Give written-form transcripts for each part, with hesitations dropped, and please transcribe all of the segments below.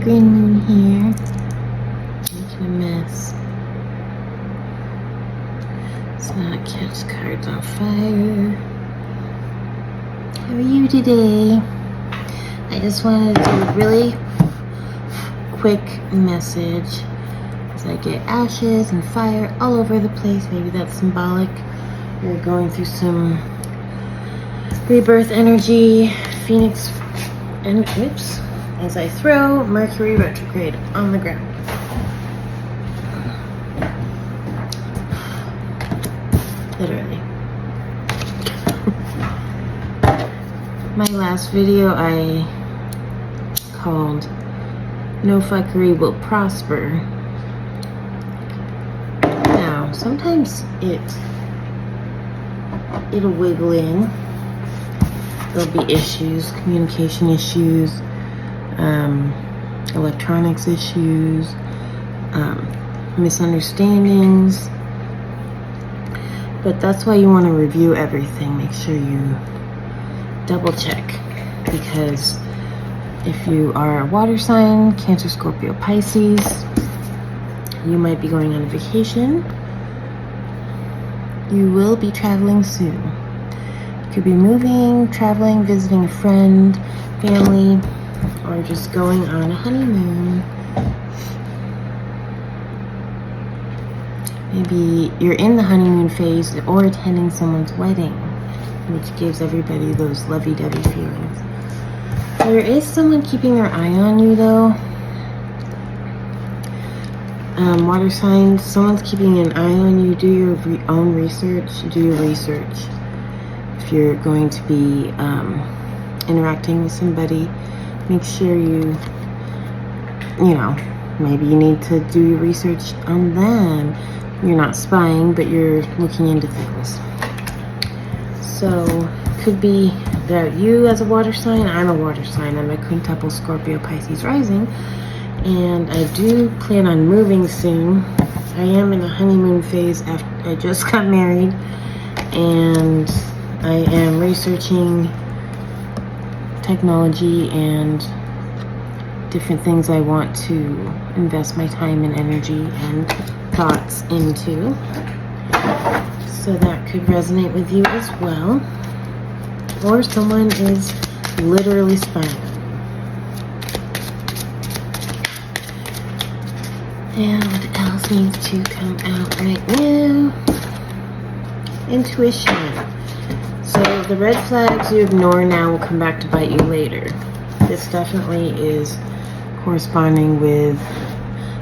green moon here. Making a mess. Let's not catch cards on fire. How are you today? I just wanted to do a really quick message as I get ashes and fire all over the place. Maybe that's symbolic. You're going through some rebirth energy, Phoenix, and oops, as I throw Mercury retrograde on the ground. Literally. My last video I called No Fuckery Will Prosper. Now, sometimes it'll wiggle in. There'll be issues, communication issues, electronics issues, misunderstandings. But that's why you want to review everything. Make sure you double check, because if you are a water sign, Cancer, Scorpio, Pisces, you might be going on a vacation. You will be traveling soon. You could be moving, traveling, visiting a friend, family, or just going on a honeymoon. Maybe you're in the honeymoon phase or attending someone's wedding, which gives everybody those lovey-dovey feelings. There is someone keeping their eye on you, though. Water signs, someone's keeping an eye on you. Do your own research. Do your research. If you're going to be interacting with somebody, make sure you know, maybe you need to do your research on them. You're not spying, but you're looking into things. So, could be that you as a water sign. I'm a water sign. I'm a quintuple Scorpio Pisces rising. And I do plan on moving soon. I am in a honeymoon phase after I just got married. And I am researching technology and different things I want to invest my time and energy and thoughts into. So that could resonate with you as well. Or someone is literally spying. And what else needs to come out right now? Intuition. So the red flags you ignore now will come back to bite you later. This definitely is corresponding with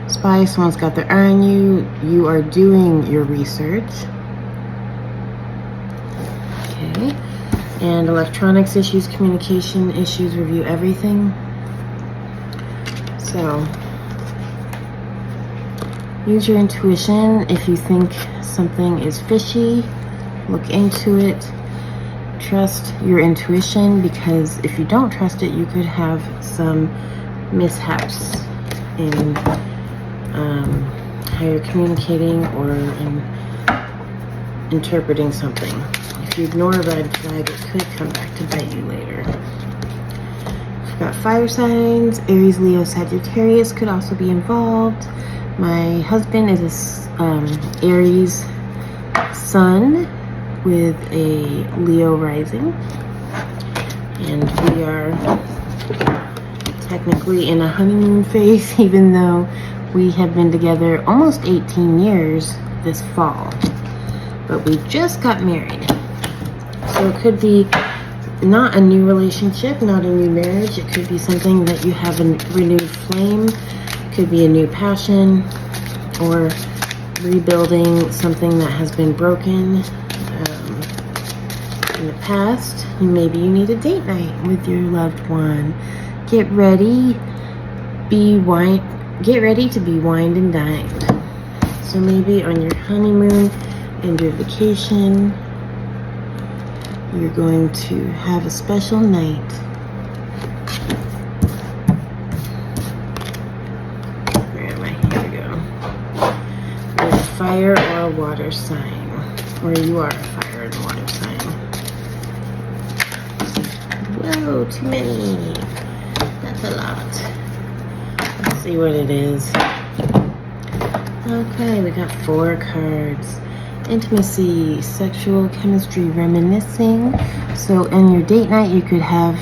spy. Someone's got their eye on you. You are doing your research. Okay. And electronics issues, communication issues, review everything. So use your intuition. If you think something is fishy, look into it. Trust your intuition, because if you don't trust it, you could have some mishaps in how you're communicating or in interpreting something. If you ignore a red flag, it could come back to bite you later. We've got fire signs. Aries, Leo, Sagittarius could also be involved. My husband is a Aries sun with a Leo rising, and we are technically in a honeymoon phase, even though we have been together almost 18 years this fall, but we just got married. So it could be not a new relationship, not a new marriage. It could be something that you have a renewed flame. It could be a new passion, or rebuilding something that has been broken in the past. Maybe you need a date night with your loved one. Get ready to be wined and dined. So maybe on your honeymoon and your vacation, you're going to have a special night. Where am I? Here we go. With a fire or a water sign. Or you are a fire and water sign. Whoa, too many. That's a lot. see what it is. Okay, we got 4 cards. Intimacy, sexual chemistry, reminiscing. So in your date night, you could have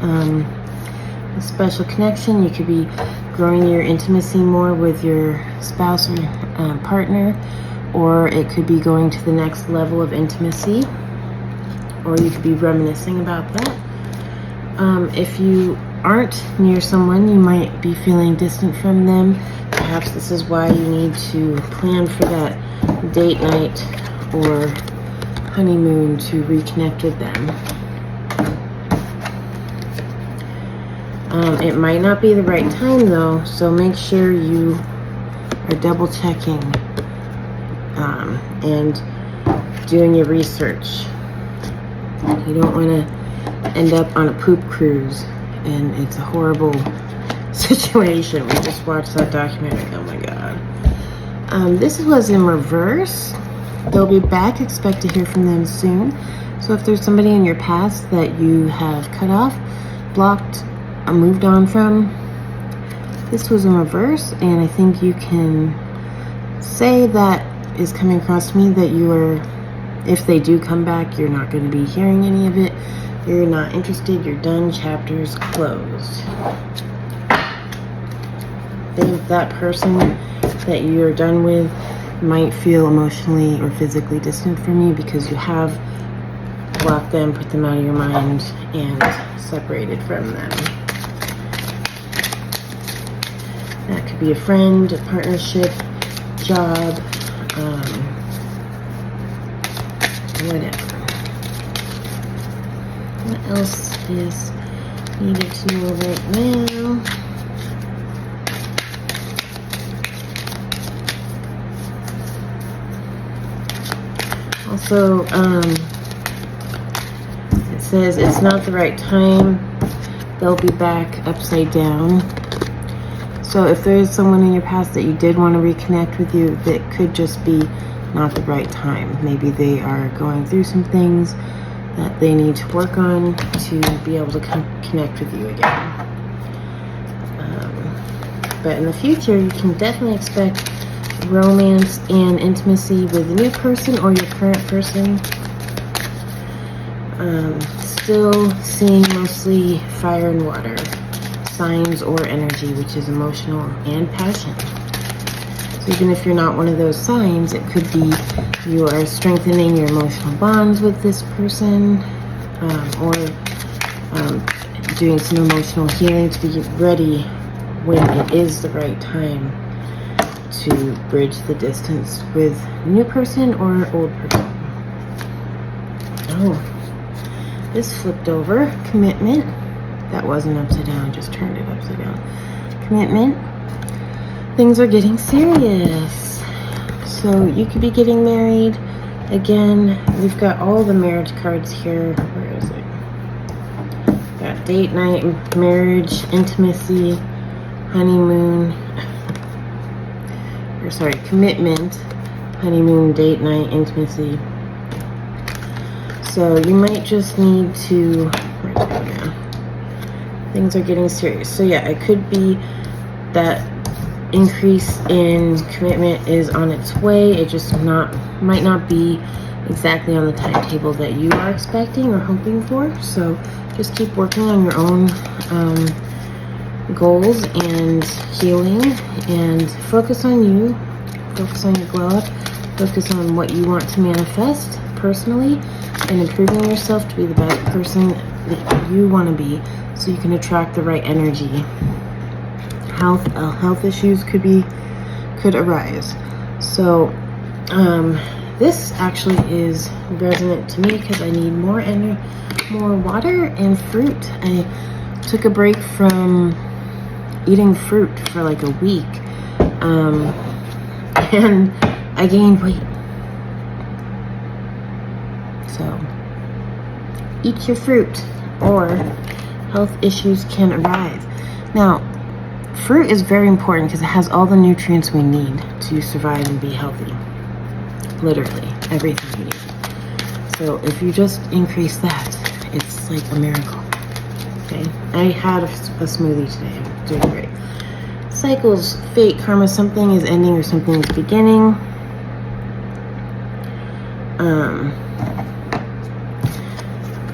a special connection. You could be growing your intimacy more with your spouse or partner, or it could be going to the next level of intimacy, or you could be reminiscing about that. If you aren't near someone, you might be feeling distant from them. Perhaps this is why you need to plan for that date night or honeymoon to reconnect with them. It might not be the right time though, so make sure you are double checking and doing your research. You don't want to end up on a poop cruise and it's a horrible situation. We just watched that documentary. Oh my god. This was in reverse. They'll be back. Expect to hear from them soon. So if there's somebody in your past that you have cut off, blocked, moved on from, this was in reverse, and I think you can say that is coming across to me that you are, if they do come back, you're not going to be hearing any of it. You're not interested. You're done. Chapters closed. That person that you're done with might feel emotionally or physically distant from you because you have blocked them, put them out of your mind, and separated from them. That could be a friend, a partnership, job, whatever. What else is needed to know right now? Also, it says it's not the right time. They'll be back upside down. So if there is someone in your past that you did want to reconnect with you, that could just be not the right time. Maybe they are going through some things that they need to work on to be able to connect with you again. But in the future, you can definitely expect romance and intimacy with a new person or your current person. Still seeing mostly fire and water signs or energy, which is emotional and passion. So even if you're not one of those signs, it could be you are strengthening your emotional bonds with this person, or doing some emotional healing to be ready when it is the right time to bridge the distance with a new person or old person. Oh, this flipped over. Commitment. That wasn't upside down, just turned it upside down. Commitment. Things are getting serious. So you could be getting married. Again, we've got all the marriage cards here. Where is it? Got date night, marriage, intimacy, honeymoon. Or sorry, commitment, honeymoon, date night, intimacy. So you might just need to, where'd it go now? Things are getting serious. So yeah, it could be that increase in commitment is on its way. It just might not be exactly on the timetable that you are expecting or hoping for. So just keep working on your own goals and healing, and focus on you, focus on your glow up, focus on what you want to manifest personally, and improving yourself to be the best person that you want to be, so you can attract the right energy. Health issues could arise. So this actually is resonant to me because I need more water and fruit. I took a break from eating fruit for like a week, and I gained weight. So eat your fruit or health issues can arise. Now, fruit is very important because it has all the nutrients we need to survive and be healthy. Literally everything we need. So if you just increase that, it's like a miracle. Okay, I had a smoothie today. I'm doing great. cycles, fate, karma, something is ending or something is beginning.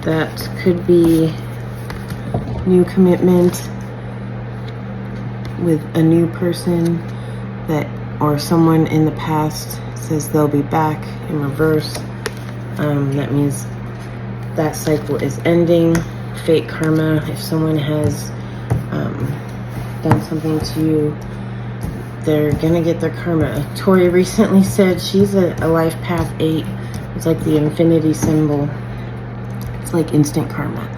That could be new commitment with a new person that, or someone in the past says they'll be back in reverse. That means that cycle is ending. Fate, karma, if someone has done something to you, they're gonna get their karma. Tori recently said she's a life path 8. It's like the infinity symbol. It's like instant karma.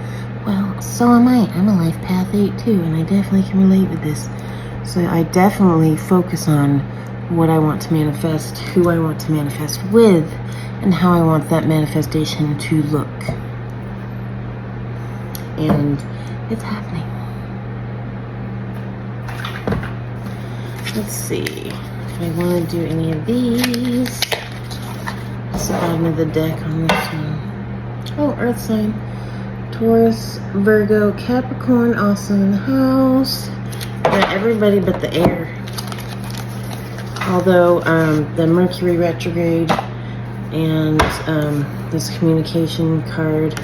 Well, so am I. I'm a life path 8 too, and I definitely can relate with this. So I definitely focus on what I want to manifest, who I want to manifest with, and how I want that manifestation to look. And it's happening. Let's see if I want to do any of these. What's the bottom of the deck on this one? Oh, Earth sign. Taurus, Virgo, Capricorn, also in the house. Got everybody but the air. Although the Mercury retrograde and this communication card,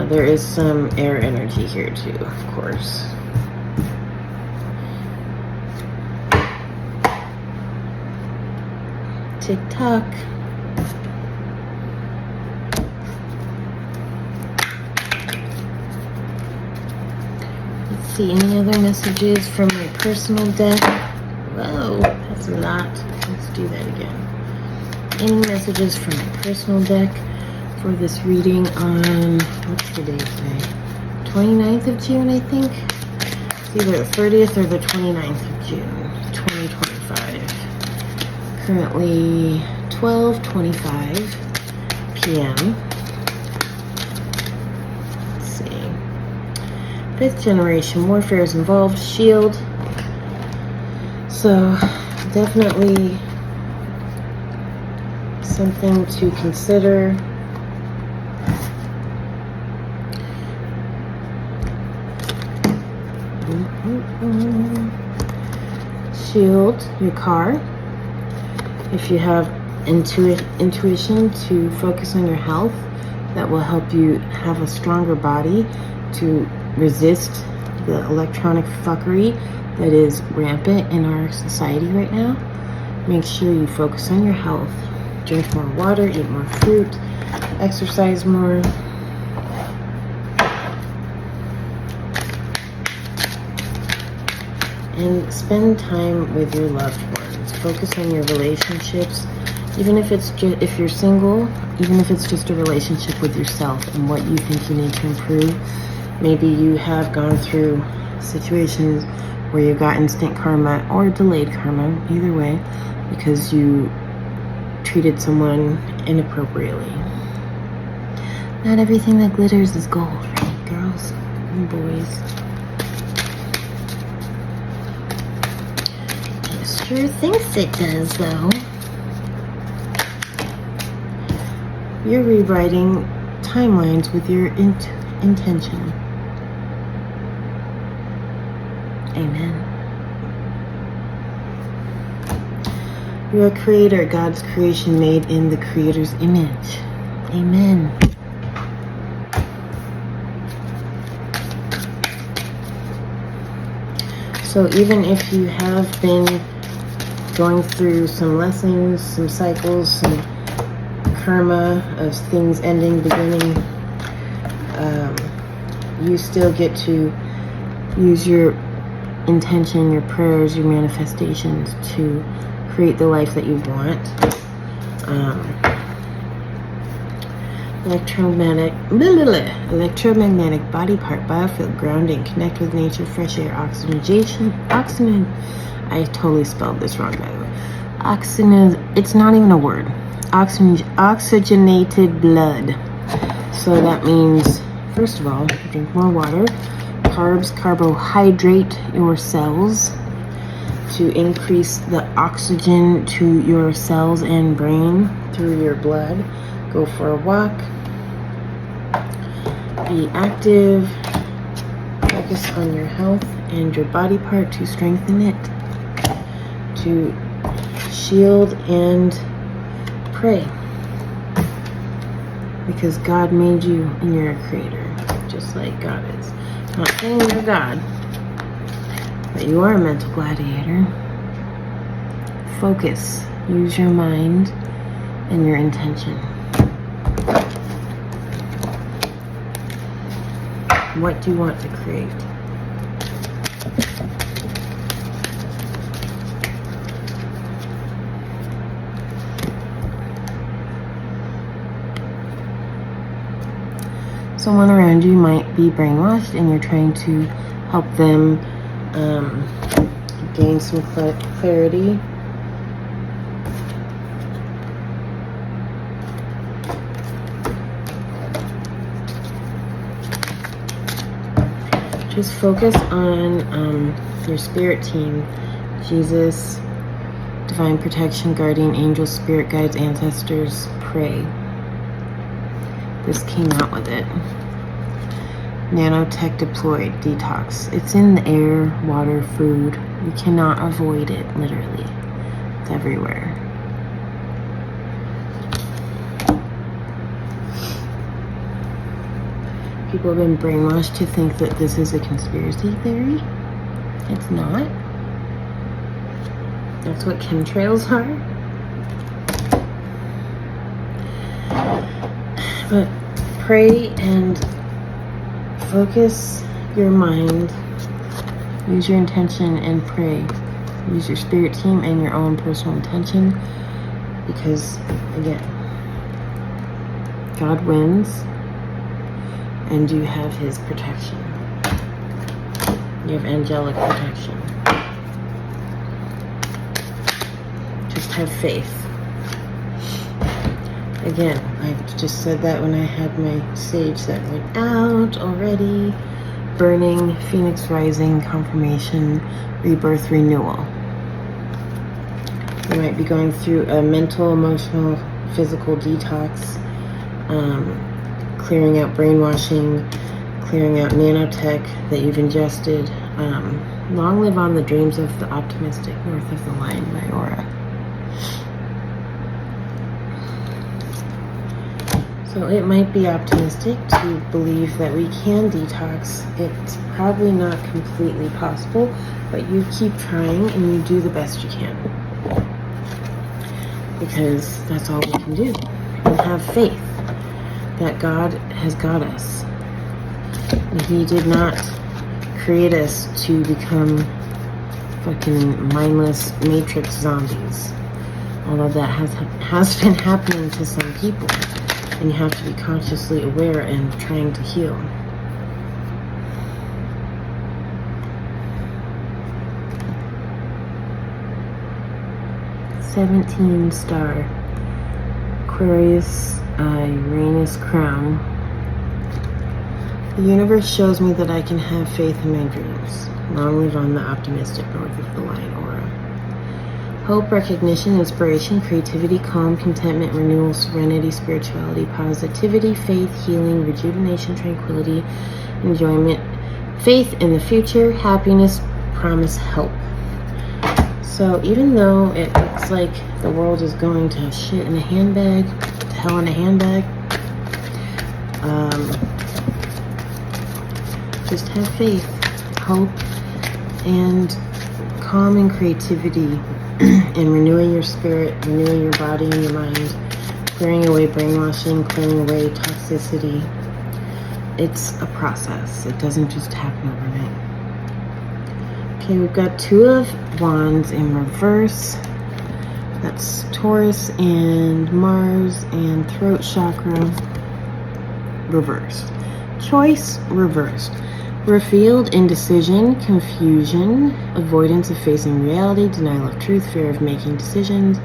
there is some air energy here too, of course. Tick tock. Let's see, any other messages from my personal deck? Whoa, that's a lot. Let's do that again. Any messages from my personal deck for this reading on, what's the date today? 29th of June, I think. It's either the 30th or the 29th of June, 2025. Currently 12:25 p.m. Let's see. 5th generation warfare is involved. Shield. So definitely something to consider. Shield your car. If you have intuition to focus on your health, that will help you have a stronger body to resist the electronic fuckery that is rampant in our society right now. Make sure you focus on your health. Drink more water, eat more fruit, exercise more. And spend time with your loved ones. Focus on your relationships, even if it's just, if you're single, even if it's just a relationship with yourself and what you think you need to improve. Maybe you have gone through situations where you got instant karma or delayed karma, either way, because you treated someone inappropriately. Not everything that glitters is gold, right, girls and boys? Sure thinks it does, though. You're rewriting timelines with your intention. Amen. You're a creator, God's creation made in the Creator's image. Amen. So even if you have been going through some lessons, some cycles, some karma of things ending, beginning, you still get to use your intention, your prayers, your manifestations to create the life that you want. Electromagnetic body part, biofield, grounding, connect with nature, fresh air, oxygen. I totally spelled this wrong, by the way. Oxygen, it's not even a word. Oxygenated blood. So that means, first of all, drink more water. Carbs, carbohydrate your cells to increase the oxygen to your cells and brain through your blood. Go for a walk. Be active. Focus on your health and your body part to strengthen it, to shield and pray. Because God made you and you're a creator, just like God is. I'm not saying you're God, but you are a mental gladiator. Focus. Use your mind and your intention. What do you want to create? Someone around you might be brainwashed and you're trying to help them gain some clarity. Just focus on your spirit team, Jesus, divine protection, guardian angels, spirit guides, ancestors. Pray. This came out with it. Nanotech deployed, detox. It's in the air, water, food. You cannot avoid it, literally. It's everywhere. People have been brainwashed to think that this is a conspiracy theory. It's not. That's what chemtrails are. But pray and focus your mind. Use your intention and pray. Use your spirit team and your own personal intention. Because, again, God wins. And you have his protection. You have angelic protection. Just have faith. Again, I just said that when I had my sage that went out already. Burning, Phoenix Rising, confirmation, rebirth, renewal. You might be going through a mental, emotional, physical detox. Clearing out brainwashing, clearing out nanotech that you've ingested. Long live on the dreams of the optimistic, north of the line by Aura. So it might be optimistic to believe that we can detox. It's probably not completely possible, but you keep trying and you do the best you can. Because that's all we can do. And have faith that God has got us. He did not create us to become fucking mindless matrix zombies. Although that has been happening to some people. And you have to be consciously aware and trying to heal. $17 star. Aquarius, Uranus crown. The universe shows me that I can have faith in my dreams. Long live on the optimistic north of the line aura. Hope, recognition, inspiration, creativity, calm, contentment, renewal, serenity, spirituality, positivity, faith, healing, rejuvenation, tranquility, enjoyment, faith in the future, happiness, promise, help. So even though it looks like the world is going to shit in a handbag, to hell in a handbag, just have faith, hope, and calm and creativity, and renewing your spirit, renewing your body and your mind, clearing away brainwashing, clearing away toxicity. It's a process. It doesn't just happen overnight. Okay, we've got 2 of Wands in reverse. That's Taurus and Mars and throat chakra reversed. Choice reversed. Revealed indecision, confusion, avoidance of facing reality, denial of truth, fear of making decisions,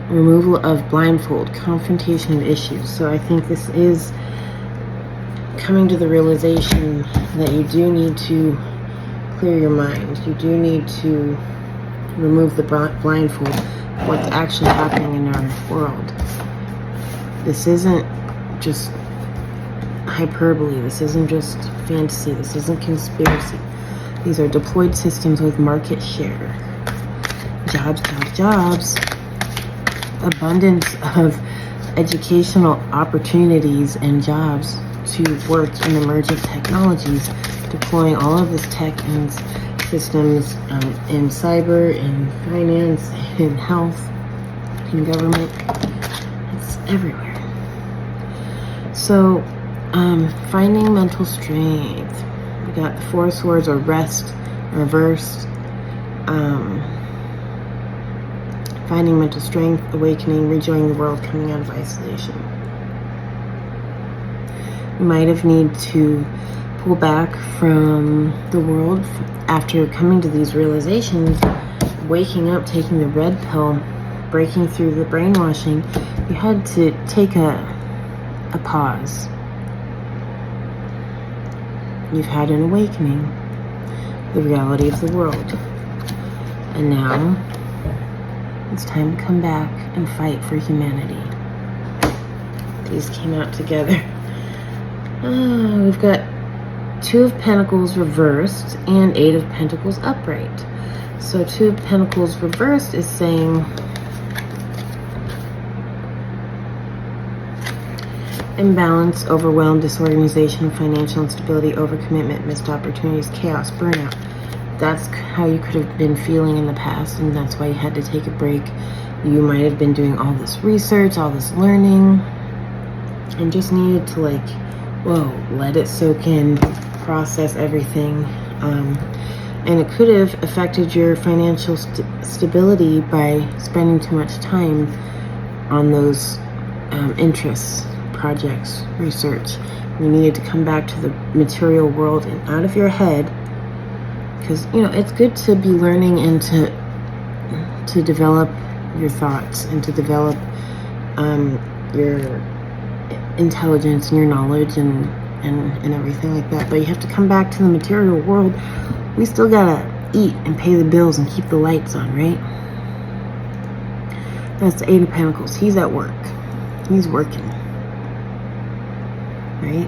removal of blindfold, confrontation of issues. So I think this is coming to the realization that you do need to clear your mind. You do need to remove the blindfold of what's actually happening in our world. This isn't just hyperbole. This isn't just fantasy. This isn't conspiracy. These are deployed systems with market share. Jobs, jobs, jobs. Abundance of educational opportunities and jobs to work in emerging technologies, deploying all of this tech and systems in cyber, in finance, in health, in government. It's everywhere. So, finding mental strength. We got the 4 swords, or rest, reversed. Finding mental strength, awakening, rejoining the world, coming out of isolation. You might have need to pull back from the world after coming to these realizations, waking up, taking the red pill, breaking through the brainwashing. You had to take a pause. You've had an awakening, the reality of the world. And now it's time to come back and fight for humanity. These came out together. We've got 2 of Pentacles reversed and 8 of Pentacles upright. So 2 of Pentacles reversed is saying imbalance, overwhelm, disorganization, financial instability, overcommitment, missed opportunities, chaos, burnout. That's how you could have been feeling in the past, and that's why you had to take a break. You might have been doing all this research, all this learning, and just needed to let it soak in, process everything. And it could have affected your financial stability by spending too much time on those interests, projects, research. You needed to come back to the material world and out of your head. Because, it's good to be learning and to develop your thoughts and to develop your intelligence and your knowledge and everything like that. But you have to come back to the material world. We still gotta eat and pay the bills and keep the lights on, right? That's the 8 of Pentacles. He's at work. He's working. Right?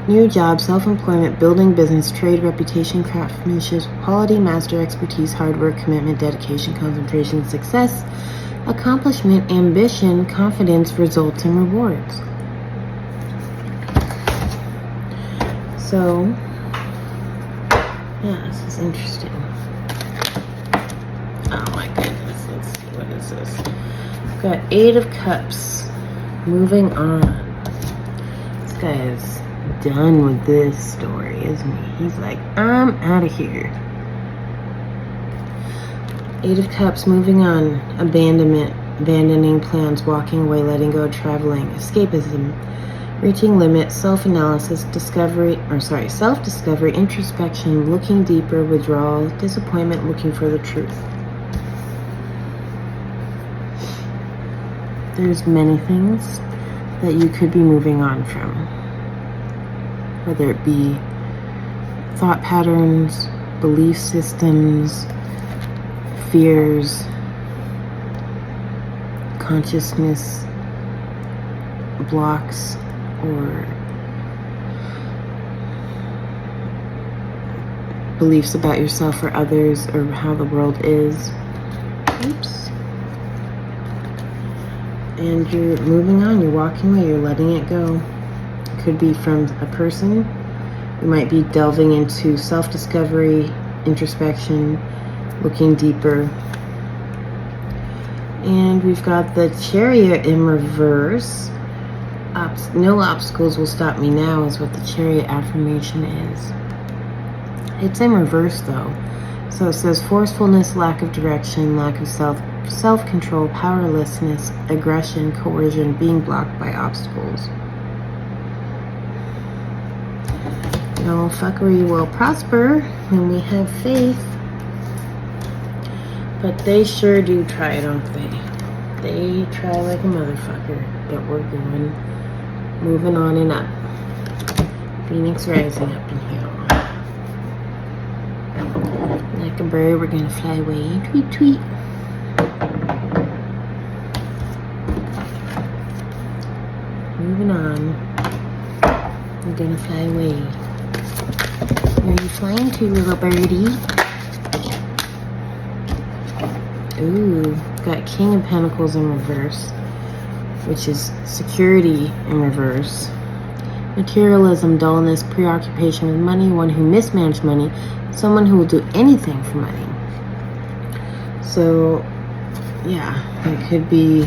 New job, self-employment, building business, trade, reputation, craftsmanship, quality, master, expertise, hard work, commitment, dedication, concentration, success, accomplishment, ambition, confidence, results, and rewards. So, yeah, this is interesting. Oh my goodness, let's see, what is this? We've got 8 of Cups, moving on. This guy is done with this story, isn't he? He's like, I'm out of here. 8 of Cups, moving on. Abandonment, abandoning plans, walking away, letting go, traveling, escapism, reaching limits, self-analysis, self-discovery, introspection, looking deeper, withdrawal, disappointment, looking for the truth. There's many things that you could be moving on from. Whether it be thought patterns, belief systems, fears, consciousness blocks, or beliefs about yourself or others or how the world is. Oops. And you're moving on, you're walking away, you're letting it go. Could be from a person. You might be delving into self-discovery, introspection, looking deeper. And we've got the Chariot in reverse. No obstacles will stop me now is what the Chariot affirmation is. It's in reverse though. So it says forcefulness, lack of direction, lack of self-control, powerlessness, aggression, coercion, being blocked by obstacles. No fuckery will prosper when we have faith. But they sure do try, don't they? They try like a motherfucker. But we're going, moving on and up. Phoenix rising up in here. Like a bird, we're gonna fly away. Tweet, tweet. Moving on. We're gonna fly away. Where are you flying to, little birdie? Ooh, got King of Pentacles in reverse, which is security in reverse. Materialism, dullness, preoccupation with money, one who mismanaged money, someone who will do anything for money. So, yeah, it could be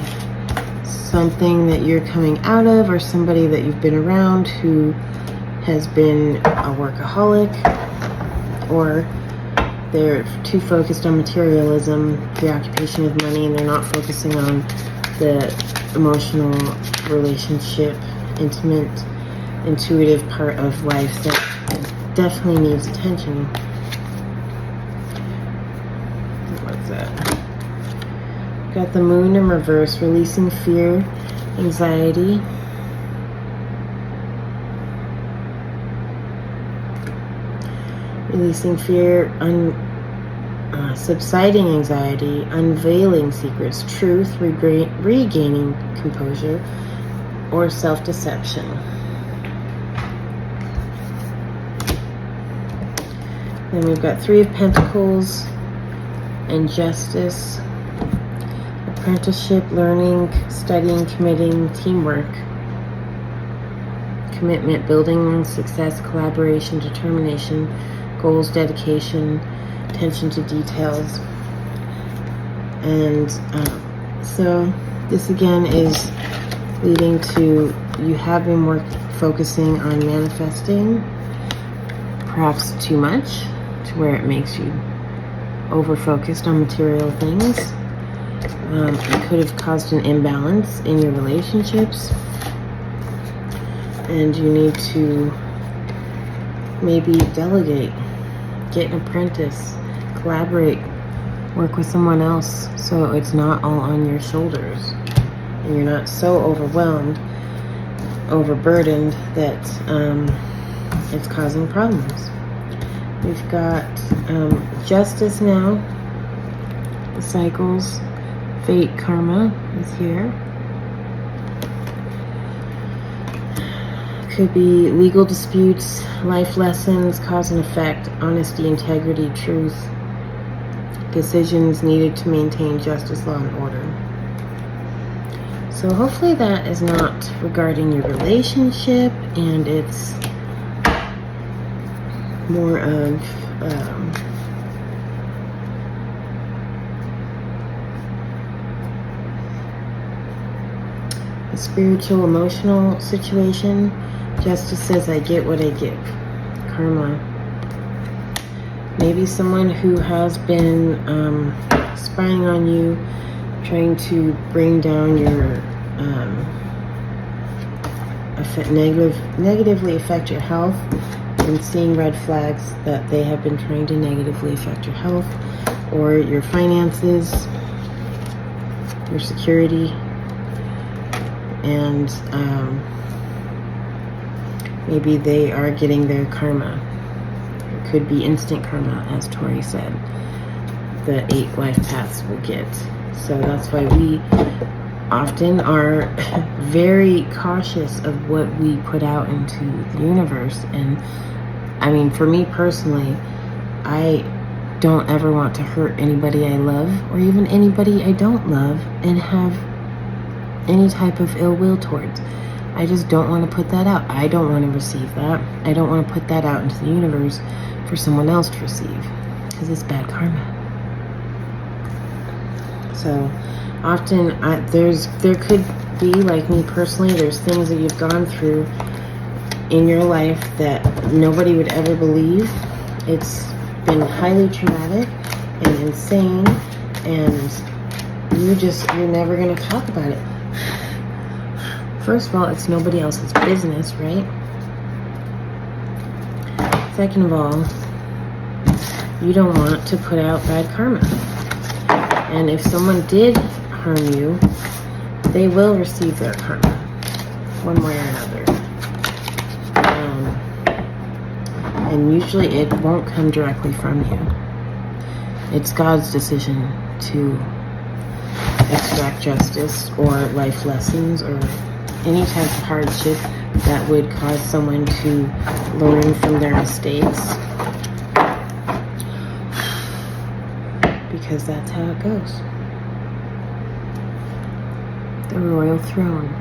something that you're coming out of, or somebody that you've been around who has been a workaholic, or they're too focused on materialism, preoccupation with money, and they're not focusing on the emotional relationship, intimate, intuitive part of life that definitely needs attention. What's that? Got the moon in reverse, releasing fear, anxiety. Releasing fear, subsiding anxiety, unveiling secrets, truth, regaining composure, or self-deception. Then we've got Three of Pentacles and Justice, apprenticeship, learning, studying, committing, teamwork, commitment, building, success, collaboration, determination, goals, dedication, attention to details. And so this again is leading to you have been focusing on manifesting, perhaps too much, to where it makes you over-focused on material things. It could have caused an imbalance in your relationships, and you need to maybe delegate, get an apprentice, collaborate, work with someone else, so it's not all on your shoulders and you're not so overwhelmed, overburdened that it's causing problems. We've got Justice now, the cycles, fate, karma is here. Could be legal disputes, life lessons, cause and effect, honesty, integrity, truth, decisions needed to maintain justice, law, and order. So hopefully that is not regarding your relationship, and it's more of a spiritual, emotional situation. Justice says, I get what I give. Karma. Maybe someone who has been spying on you, trying to bring down your negatively affect your health, and seeing red flags that they have been trying to negatively affect your health or your finances, your security, and maybe they are getting their karma. It could be instant karma, as Tori said. The 8 life paths will get. So that's why we often are very cautious of what we put out into the universe. And I mean, for me personally, I don't ever want to hurt anybody I love, or even anybody I don't love, and have any type of ill will towards. I just don't want to put that out. I don't want to receive that. I don't want to put that out into the universe for someone else to receive, because it's bad karma. So often there could be, like me personally, there's things that you've gone through in your life that nobody would ever believe. It's been highly traumatic and insane, and you're never going to talk about it. First of all, it's nobody else's business, right? Second of all, you don't want to put out bad karma. And if someone did harm you, they will receive their karma, one way or another. And usually it won't come directly from you. It's God's decision to extract justice or life lessons or any type of hardship that would cause someone to learn from their mistakes. Because that's how it goes. The royal throne.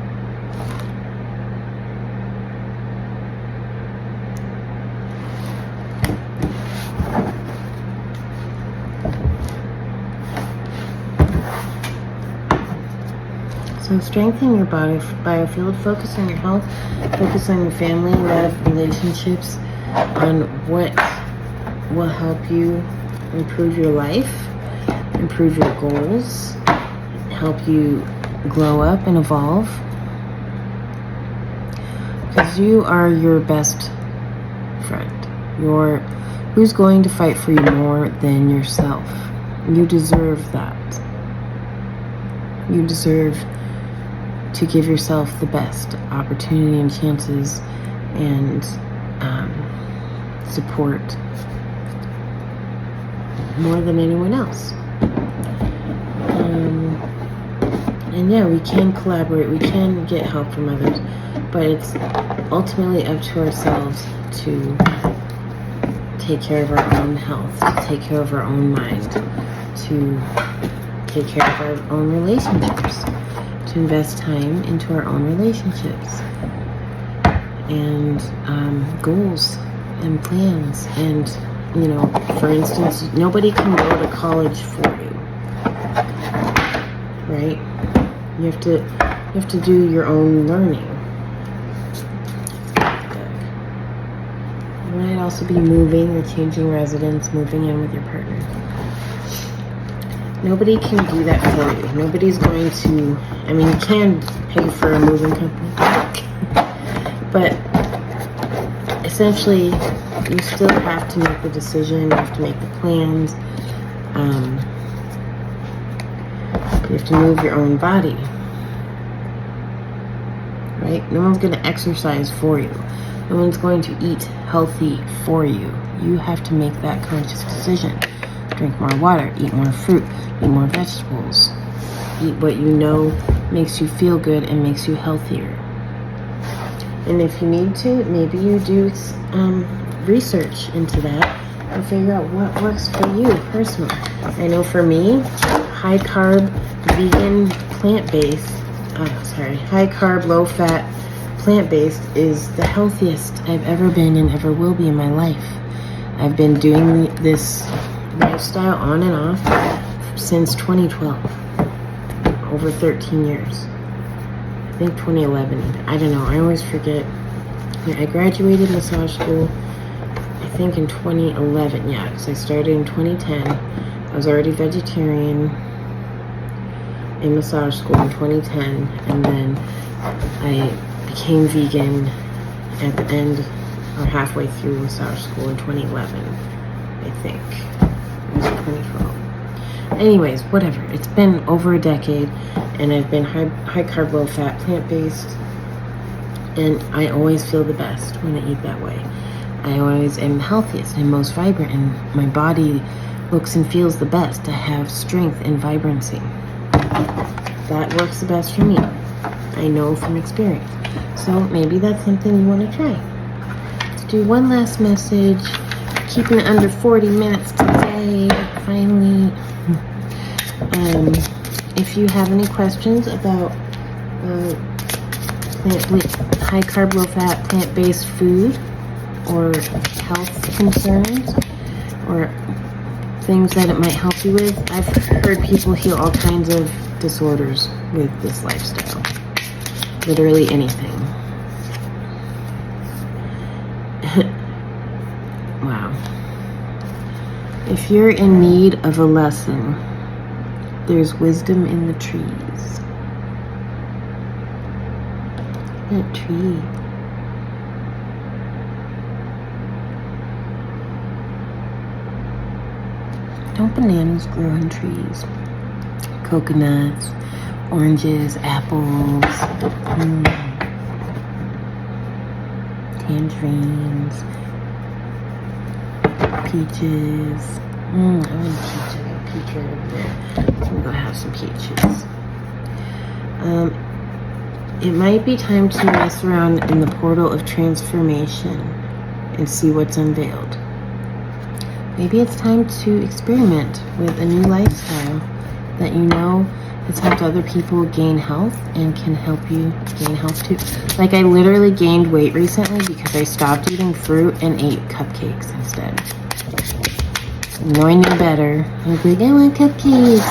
So strengthen your biofield, focus on your health, focus on your family, love, relationships, on what will help you improve your life, improve your goals, help you grow up and evolve. Because you are your best friend. Who's going to fight for you more than yourself? You deserve that. You deserve to give yourself the best opportunity and chances and support more than anyone else. And yeah, we can collaborate, we can get help from others, but it's ultimately up to ourselves to take care of our own health, to take care of our own mind, to take care of our own relationships, to invest time into our own relationships and goals and plans. And for instance, nobody can go to college for you, right? You have to do your own learning. You might also be moving or changing residence, moving in with your partner. Nobody can do that for you. Nobody's going to, you can pay for a moving company, but essentially you still have to make the decision, you have to make the plans, you have to move your own body, right? No one's going to exercise for you. No one's going to eat healthy for you. You have to make that conscious decision. Drink more water, eat more fruit, eat more vegetables, eat what you know makes you feel good and makes you healthier. And if you need to, maybe you do research into that and figure out what works for you personally. I know for me, high carb, vegan, plant-based, high carb, low fat, plant-based is the healthiest I've ever been and ever will be in my life. I've been doing this lifestyle on and off since 2012, over 13 years. I think 2011, I don't know, I always forget. I graduated massage school, I think in 2011, because I started in 2010. I was already vegetarian in massage school in 2010, and then I became vegan at the end or halfway through massage school in 2011, I think. It was 2012. Anyways, whatever. It's been over a decade, and I've been high carb, low fat, plant-based, and I always feel the best when I eat that way. I always am healthiest and most vibrant, and my body looks and feels the best. I have strength and vibrancy. That works the best for me. I know from experience. So maybe that's something you want to try. Let's do one last message. Keeping it under 40 minutes today, finally. If you have any questions about high carb, low fat, plant-based food, or health concerns, or things that it might help you with, I've heard people heal all kinds of disorders with this lifestyle. Literally anything. Wow. If you're in need of a lesson, there's wisdom in the trees. That tree. Don't bananas grow on trees? Coconuts, oranges, apples, tangerines, peaches. I want a peach. I got a peach right over there. I'm gonna go have some peaches. It might be time to mess around in the portal of transformation and see what's unveiled. Maybe it's time to experiment with a new lifestyle that you know has helped other people gain health and can help you gain health too. Like, I literally gained weight recently because I stopped eating fruit and ate cupcakes instead. Knowing me better, I was like, I want cupcakes.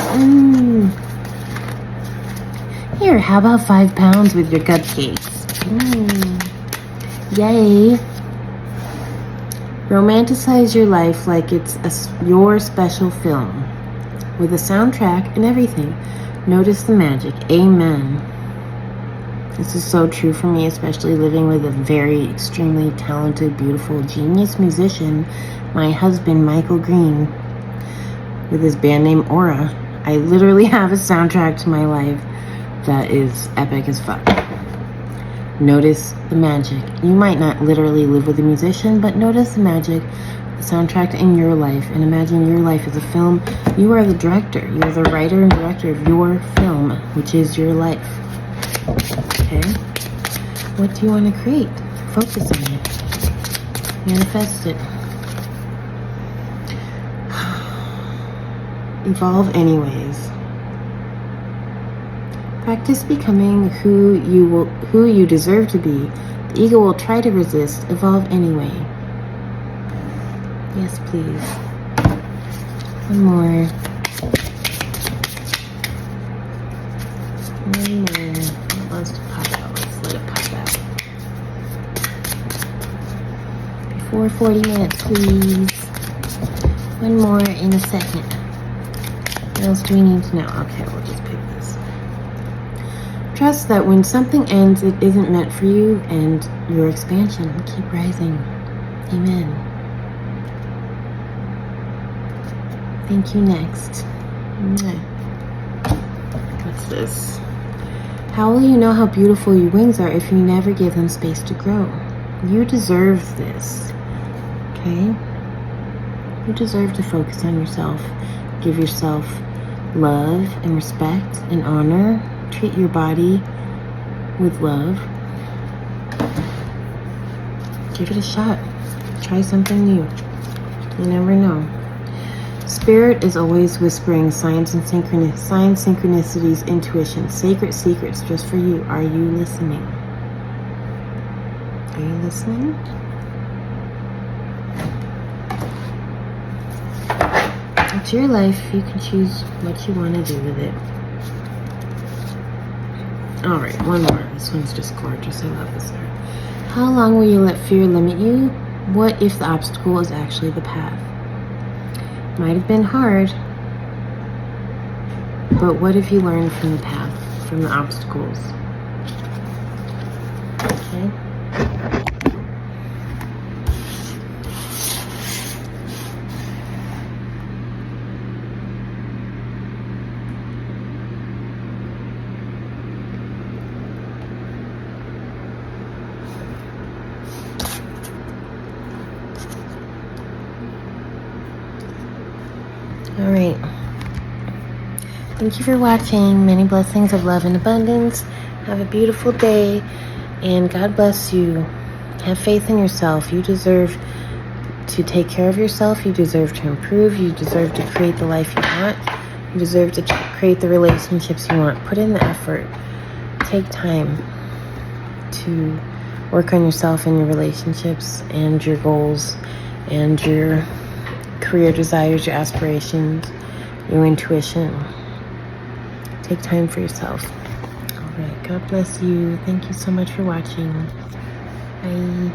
Here, how about 5 pounds with your cupcakes? Yay. Romanticize your life like it's your special film with a soundtrack and everything. Notice the magic. Amen. This is so true for me, especially living with a very extremely talented, beautiful, genius musician, my husband, Michael Green, with his band name Aura. I literally have a soundtrack to my life that is epic as fuck. Notice the magic. You might not literally live with a musician, but notice the magic, the soundtrack in your life, and imagine your life as a film. You are the director. You are the writer and director of your film, which is your life. Okay? What do you want to create? Focus on it. Manifest it. Evolve anyways. Practice becoming who you deserve to be. The ego will try to resist. Evolve anyway. Yes, please. One more. One more. It wants to pop out. Let's let it pop out. Before 40 minutes, please. One more in a second. What else do we need to know? Okay, we'll just pick this. Trust that when something ends, it isn't meant for you and your expansion. Keep rising. Amen. Thank you. Next. What's this? How will you know how beautiful your wings are if you never give them space to grow? You deserve this. Okay? You deserve to focus on yourself. Give yourself love and respect and honor. Treat your body with love. Give it a shot. Try something new. You never know. Spirit is always whispering signs, synchronicities, intuition, sacred secrets just for you. Are you listening? Are you listening? It's your life. You can choose what you want to do with it. Alright, one more. This one's just gorgeous. I love this one. How long will you let fear limit you? What if the obstacle is actually the path? Might have been hard, but what if you learn from the path, from the obstacles? Okay. All right. Thank you for watching. Many blessings of love and abundance. Have a beautiful day, and God bless you. Have faith in yourself. You deserve to take care of yourself. You deserve to improve. You deserve to create the life you want. You deserve to create the relationships you want. Put in the effort. Take time to work on yourself and your relationships and your goals and your career desires, your aspirations, your intuition. Take time for yourself. All right. God bless you. Thank you so much for watching. Bye.